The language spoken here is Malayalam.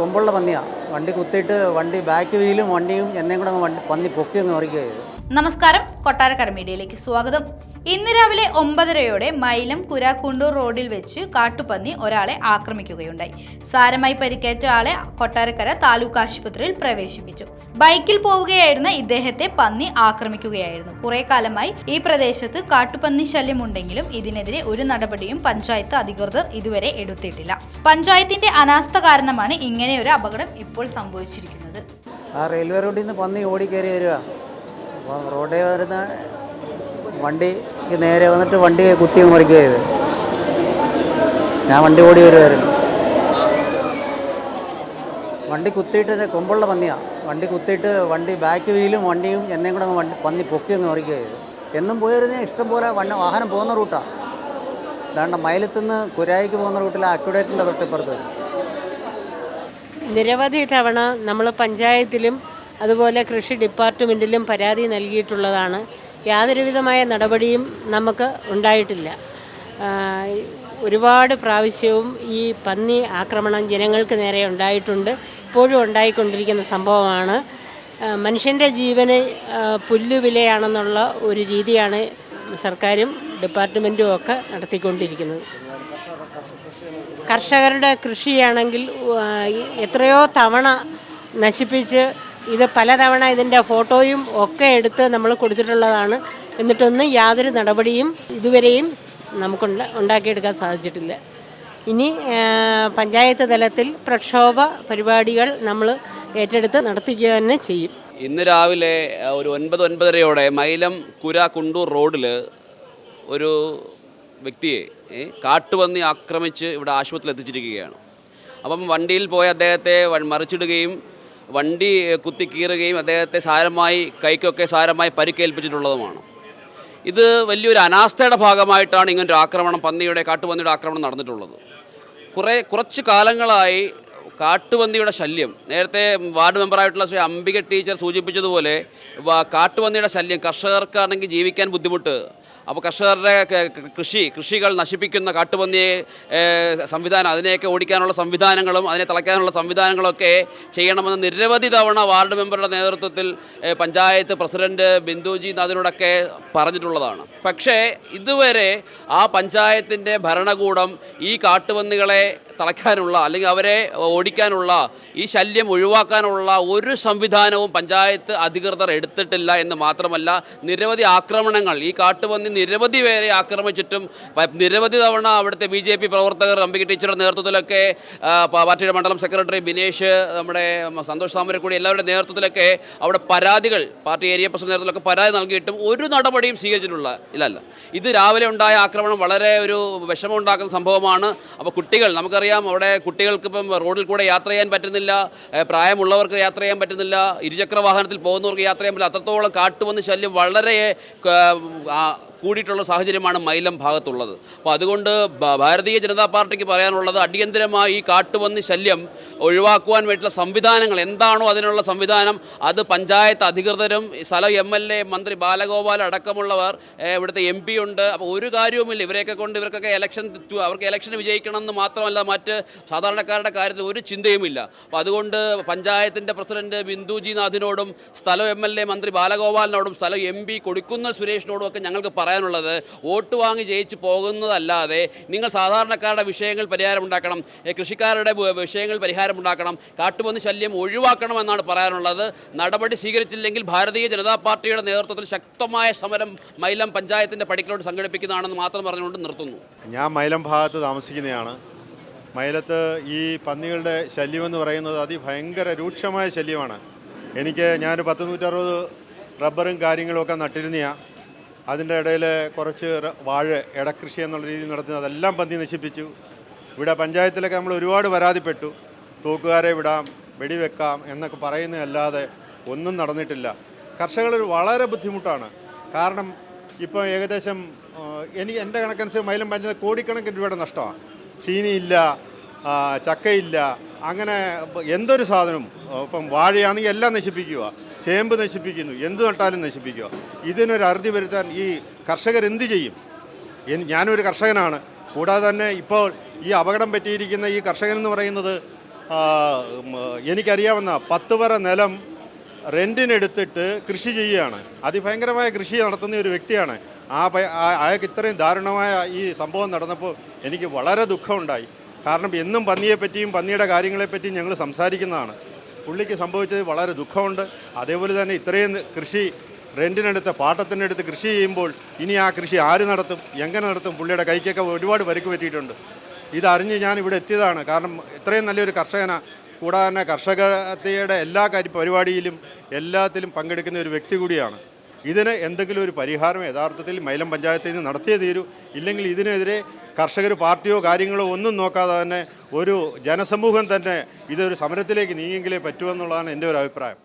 കൊമ്പുള്ള പന്നിയാണ്. വണ്ടി കുത്തിയിട്ട് വണ്ടി ബാക്ക് വീലും വണ്ടിയും എന്നെയും കൂടെ പന്നി പൊക്കി അങ്ങ് മറിക്കുക ചെയ്തു. നമസ്കാരം, കൊട്ടാരക്കര മീഡിയയിലേക്ക് സ്വാഗതം. ഇന്ന് രാവിലെ 9:30 മൈലം കുരാക്കുണ്ടൂർ റോഡിൽ വെച്ച് കാട്ടുപന്നി ഒരാളെ ആക്രമിക്കുകയുണ്ടായി. സാരമായി പരിക്കേറ്റ ആളെ കൊട്ടാരക്കര താലൂക്ക് ആശുപത്രിയിൽ പ്രവേശിപ്പിച്ചു. ബൈക്കിൽ പോവുകയായിരുന്ന ഇദ്ദേഹത്തെ പന്നി ആക്രമിക്കുകയായിരുന്നു. കുറെ കാലമായി ഈ പ്രദേശത്ത് കാട്ടുപന്നി ശല്യമുണ്ടെങ്കിലും ഇതിനെതിരെ ഒരു നടപടിയും പഞ്ചായത്ത് അധികൃതർ ഇതുവരെ എടുത്തിട്ടില്ല. പഞ്ചായത്തിന്റെ അനാസ്ഥ കാരണമാണ് ഇങ്ങനെ ഒരു അപകടം ഇപ്പോൾ സംഭവിച്ചിരിക്കുന്നത്. ആ റെയിൽവേ റോഡിൽ നിന്ന് പന്നി ഓടിക്കയറി വരിക. അപ്പോൾ റോഡിൽ വരുന്ന വണ്ടി നേരെ വന്നിട്ട് വണ്ടിയെ കുത്തി മറിക്കുക ചെയ്ത്. ഞാൻ വണ്ടി ഓടി വരുമായിരുന്നു. വണ്ടി കുത്തിയിട്ട് കൊമ്പുള്ള പന്നിയാണ്. വണ്ടി കുത്തിയിട്ട് വണ്ടി ബാക്ക് വീലും വണ്ടിയും എന്നെയും കൂടെ പന്നി പൊക്കി അങ്ങ് മറിക്കുക ചെയ്തു. എന്നും പോയിരുന്ന ഇഷ്ടം പോലെ വാഹനം പോകുന്ന റൂട്ടാണ്. അതാണ്ട് മൈലത്തുനിന്ന് കുരായിക്ക് പോകുന്ന റൂട്ടിൽ അക്യുഡേറ്റിൻ്റെ തൊട്ടിപ്പുറത്ത് വെച്ചു. നിരവധി തവണ നമ്മൾ പഞ്ചായത്തിലും അതുപോലെ കൃഷി ഡിപ്പാർട്ട്മെൻറ്റിലും പരാതി നൽകിയിട്ടുള്ളതാണ്. യാതൊരുവിധമായ നടപടിയും നമുക്ക് ഉണ്ടായിട്ടില്ല. ഒരുപാട് പ്രാവശ്യവും ഈ പന്നി ആക്രമണം ജനങ്ങൾക്ക് നേരെ ഉണ്ടായിട്ടുണ്ട്. ഇപ്പോഴും ഉണ്ടായിക്കൊണ്ടിരിക്കുന്ന സംഭവമാണ്. മനുഷ്യൻ്റെ ജീവന് പുല്ലുവിലയാണെന്നുള്ള ഒരു രീതിയാണ് സർക്കാരും ഡിപ്പാർട്ട്മെൻറ്റും ഒക്കെ നടത്തിക്കൊണ്ടിരിക്കുന്നത്. കർഷകരുടെ കൃഷിയാണെങ്കിൽ എത്രയോ തവണ നശിപ്പിച്ച് ഇത് പലതവണ ഇതിൻ്റെ ഫോട്ടോയും ഒക്കെ എടുത്ത് നമ്മൾ കൊടുത്തിട്ടുള്ളതാണ്. എന്നിട്ടൊന്നും യാതൊരു നടപടിയും ഇതുവരെയും നമുക്ക് ഉണ്ടാക്കിയെടുക്കാൻ സാധിച്ചിട്ടില്ല. ഇനി പഞ്ചായത്ത് തലത്തിൽ പ്രക്ഷോഭ പരിപാടികൾ നമ്മൾ ഏറ്റെടുത്ത് നടത്തുക തന്നെ ചെയ്യും. ഇന്ന് രാവിലെ ഒരു 9-9:30 മൈലം കുരാക്കുണ്ടൂർ റോഡിൽ ഒരു വ്യക്തിയെ കാട്ടുപന്നി ആക്രമിച്ച് ഇവിടെ ആശുപത്രിയിൽ എത്തിച്ചിരിക്കുകയാണ്. അപ്പം വണ്ടിയിൽ പോയ അദ്ദേഹത്തെ മറിച്ചിടുകയും വണ്ടി കുത്തി കീറുകയും അദ്ദേഹത്തെ കൈക്കൊക്കെ സാരമായി പരിക്കേൽപ്പിച്ചിട്ടുള്ളതുമാണ്. ഇത് വലിയൊരു അനാസ്ഥയുടെ ഭാഗമായിട്ടാണ് ഇങ്ങനൊരു ആക്രമണം, കാട്ടുപന്നിയുടെ ആക്രമണം നടന്നിട്ടുള്ളത്. കുറച്ച് കാലങ്ങളായി കാട്ടുപന്നിയുടെ ശല്യം, നേരത്തെ വാർഡ് മെമ്പറായിട്ടുള്ള ശ്രീ അംബിക ടീച്ചർ സൂചിപ്പിച്ചതുപോലെ കാട്ടുപന്നിയുടെ ശല്യം കർഷകർക്കാണെങ്കിൽ ജീവിക്കാൻ ബുദ്ധിമുട്ട്. അപ്പോൾ കർഷകരുടെ കൃഷികൾ നശിപ്പിക്കുന്ന കാട്ടുപന്നിയെ അതിനെയൊക്കെ ഓടിക്കാനുള്ള സംവിധാനങ്ങളും അതിനെ തളയ്ക്കാനുള്ള സംവിധാനങ്ങളൊക്കെ ചെയ്യണമെന്ന് നിരവധി തവണ വാർഡ് മെമ്പറുടെ നേതൃത്വത്തിൽ പഞ്ചായത്ത് പ്രസിഡന്റ് ബിന്ദുജി നാഥിനോടൊക്കെ പറഞ്ഞിട്ടുള്ളതാണ്. പക്ഷേ ഇതുവരെ ആ പഞ്ചായത്തിൻ്റെ ഭരണകൂടം ഈ കാട്ടുപന്നികളെ തളയ്ക്കാനുള്ള അല്ലെങ്കിൽ അവരെ ഓടിക്കാനുള്ള ഈ ശല്യം ഒഴിവാക്കാനുള്ള ഒരു സംവിധാനവും പഞ്ചായത്ത് അധികൃതർ എടുത്തിട്ടില്ല എന്ന് മാത്രമല്ല, നിരവധി ആക്രമണങ്ങൾ ഈ കാട്ടുപന്നി നിരവധി പേരെ ആക്രമിച്ചിട്ടും നിരവധി തവണ അവിടുത്തെ BJP പ്രവർത്തകർ അംബിക ടീച്ചറുടെ നേതൃത്വത്തിലൊക്കെ പാർട്ടിയുടെ മണ്ഡലം സെക്രട്ടറി ബിനേഷ്, നമ്മുടെ സന്തോഷ് സാമരക്കുടി എല്ലാവരുടെ നേതൃത്വത്തിലൊക്കെ അവിടെ പരാതികൾ പാർട്ടി ഏരിയ പ്രസിഡന്റ് നേതൃത്വത്തിലൊക്കെ പരാതി നൽകിയിട്ടും ഒരു നടപടിയും സ്വീകരിച്ചിട്ടില്ല. ഇത് രാവിലെ ഉണ്ടായ ആക്രമണം വളരെ ഒരു വിഷമമുണ്ടാക്കുന്ന സംഭവമാണ്. അപ്പോൾ കുട്ടികൾ, നമുക്കറിയാം അവിടെ കുട്ടികൾക്ക് ഇപ്പം റോഡിൽ കൂടെ യാത്ര ചെയ്യാൻ പറ്റുന്നില്ല, പ്രായമുള്ളവർക്ക് യാത്ര ചെയ്യാൻ പറ്റുന്നില്ല, ഇരുചക്ര വാഹനത്തിൽ പോകുന്നവർക്ക് യാത്ര ചെയ്യാൻ പറ്റില്ല. അത്രത്തോളം കാട്ടുപന്നി ശല്യം വളരെ കൂടിയിട്ടുള്ള സാഹചര്യമാണ് മൈലം ഭാഗത്തുള്ളത്. അപ്പോൾ അതുകൊണ്ട് ഭാരതീയ ജനതാ പാർട്ടിക്ക് പറയാനുള്ളത്, അടിയന്തരമായി ഈ കാട്ടുപന്നി ശല്യം ഒഴിവാക്കുവാൻ വേണ്ടിയിട്ടുള്ള സംവിധാനങ്ങൾ എന്താണോ അതിനുള്ള സംവിധാനം അത് പഞ്ചായത്ത് അധികൃതരും സ്ഥല MLA മന്ത്രി ബാലഗോപാൽ അടക്കമുള്ളവർ, ഇവിടുത്തെ MP ഉണ്ട്. അപ്പോൾ ഒരു കാര്യവുമില്ല, ഇവർക്കൊക്കെ അവർക്ക് ഇലക്ഷൻ വിജയിക്കണമെന്ന് മാത്രമല്ല മറ്റ് സാധാരണക്കാരുടെ കാര്യത്തിൽ ഒരു ചിന്തയുമില്ല. അപ്പോൾ അതുകൊണ്ട് പഞ്ചായത്തിൻ്റെ പ്രസിഡന്റ് ബിന്ദുജി നാഥിനോടും സ്ഥല MLA മന്ത്രി ബാലഗോപാലിനോടും സ്ഥല MP കൊടിക്കുന്നിൽ സുരേഷിനോടും ഒക്കെ ഞങ്ങൾക്ക് പറയാനുള്ളത്, വോട്ട് വാങ്ങി ജയിച്ച് പോകുന്നതല്ലാതെ നിങ്ങൾ സാധാരണക്കാരുടെ വിഷയങ്ങൾ പരിഹാരമുണ്ടാക്കണം, കൃഷിക്കാരുടെ വിഷയങ്ങൾ പരിഹാരമുണ്ടാക്കണം, കാട്ടുപന്നി ശല്യം ഒഴിവാക്കണമെന്നാണ് പറയാനുള്ളത്. നടപടി സ്വീകരിച്ചില്ലെങ്കിൽ ഭാരതീയ ജനതാ പാർട്ടിയുടെ നേതൃത്വത്തിൽ ശക്തമായ സമരം മൈലം പഞ്ചായത്തിൻ്റെ പടിക്കലോട് സംഘടിപ്പിക്കുന്നതാണെന്ന് മാത്രം പറഞ്ഞുകൊണ്ട് നിർത്തുന്നു. ഞാൻ മൈലം ഭാഗത്ത് താമസിക്കുന്നതാണ്. മൈലത്ത് ഈ പന്നികളുടെ ശല്യമെന്ന് പറയുന്നത് അതിഭയങ്കര രൂക്ഷമായ ശല്യമാണ്. ഞാനൊരു 160 റബ്ബറും കാര്യങ്ങളുമൊക്കെ നട്ടിരുന്നതാണ്. അതിൻ്റെ ഇടയിൽ കുറച്ച് വാഴ ഇടക്കൃഷി എന്നുള്ള രീതിയിൽ നടത്തുന്നത് അതെല്ലാം പന്നി നശിപ്പിച്ചു. ഇവിടെ പഞ്ചായത്തിലൊക്കെ നമ്മൾ ഒരുപാട് പരാതിപ്പെട്ടു. തൂക്കുകാരെ വിടാം, വെടിവെക്കാം എന്നൊക്കെ പറയുന്നതല്ലാതെ ഒന്നും നടന്നിട്ടില്ല. കർഷകർ വളരെ ബുദ്ധിമുട്ടാണ്. കാരണം ഇപ്പോൾ ഏകദേശം എൻ്റെ കണക്കനുസരിച്ച് മൈലം പഞ്ചായത്ത് കോടിക്കണക്കിന് രൂപയുടെ നഷ്ടമാണ്. ചീനിയില്ല, ചക്കയില്ല, അങ്ങനെ എന്തൊരു സാധനവും. ഇപ്പം വാഴയാണെങ്കിൽ എല്ലാം നശിപ്പിക്കുക, ചേമ്പ് നശിപ്പിക്കുന്നു, എന്ത് നട്ടാലും നശിപ്പിക്കുക. ഇതിനൊരു അറുതി വരുത്താൻ ഈ കർഷകരെന്ത് ചെയ്യും? ഞാനൊരു കർഷകനാണ്. കൂടാതെ തന്നെ ഇപ്പോൾ ഈ അപകടം പറ്റിയിരിക്കുന്ന ഈ കർഷകനെന്ന് പറയുന്നത് എനിക്കറിയാവുന്ന 10 വര നിലം റെൻറ്റിനെടുത്തിട്ട് കൃഷി ചെയ്യുകയാണ്. അതിഭയങ്കരമായ കൃഷി നടത്തുന്ന ഒരു വ്യക്തിയാണ്. അയാൾക്ക് ഇത്രയും ദാരുണമായ ഈ സംഭവം നടന്നപ്പോൾ എനിക്ക് വളരെ ദുഃഖമുണ്ടായി. കാരണം എന്നും പന്നിയെപ്പറ്റിയും പന്നിയുടെ കാര്യങ്ങളെപ്പറ്റിയും ഞങ്ങൾ സംസാരിക്കുന്നതാണ്. പുള്ളിക്ക് സംഭവിച്ചത് വളരെ ദുഃഖമുണ്ട്. അതേപോലെ തന്നെ ഇത്രയും കൃഷി റെൻറ്റിനെടുത്ത് പാട്ടത്തിനെടുത്ത് കൃഷി ചെയ്യുമ്പോൾ ഇനി ആ കൃഷി ആര് നടത്തും, എങ്ങനെ നടത്തും? പുള്ളിയുടെ കൈക്കൊക്കെ ഒരുപാട് പരിക്ക് പറ്റിയിട്ടുണ്ട്. ഇതറിഞ്ഞ് ഞാൻ ഇവിടെ എത്തിയതാണ്. കാരണം ഇത്രയും നല്ലൊരു കർഷകന, കൂടാതെ തന്നെ കർഷകതയുടെ എല്ലാ പരിപാടിയിലും എല്ലാത്തിലും പങ്കെടുക്കുന്ന ഒരു വ്യക്തി കൂടിയാണ്. ഇതിന് എന്തെങ്കിലും ഒരു പരിഹാരം യഥാർത്ഥത്തിൽ മൈലം പഞ്ചായത്തിൽ നിന്ന് നടത്തിയേ തീരൂ. ഇല്ലെങ്കിൽ ഇതിനെതിരെ കർഷകർ പാർട്ടിയോ കാര്യങ്ങളോ ഒന്നും നോക്കാതെ തന്നെ ഒരു ജനസമൂഹം തന്നെ ഇതൊരു സമരത്തിലേക്ക് നീങ്ങിയെങ്കിലേ പറ്റുമെന്നുള്ളതാണ് എൻ്റെ ഒരു അഭിപ്രായം.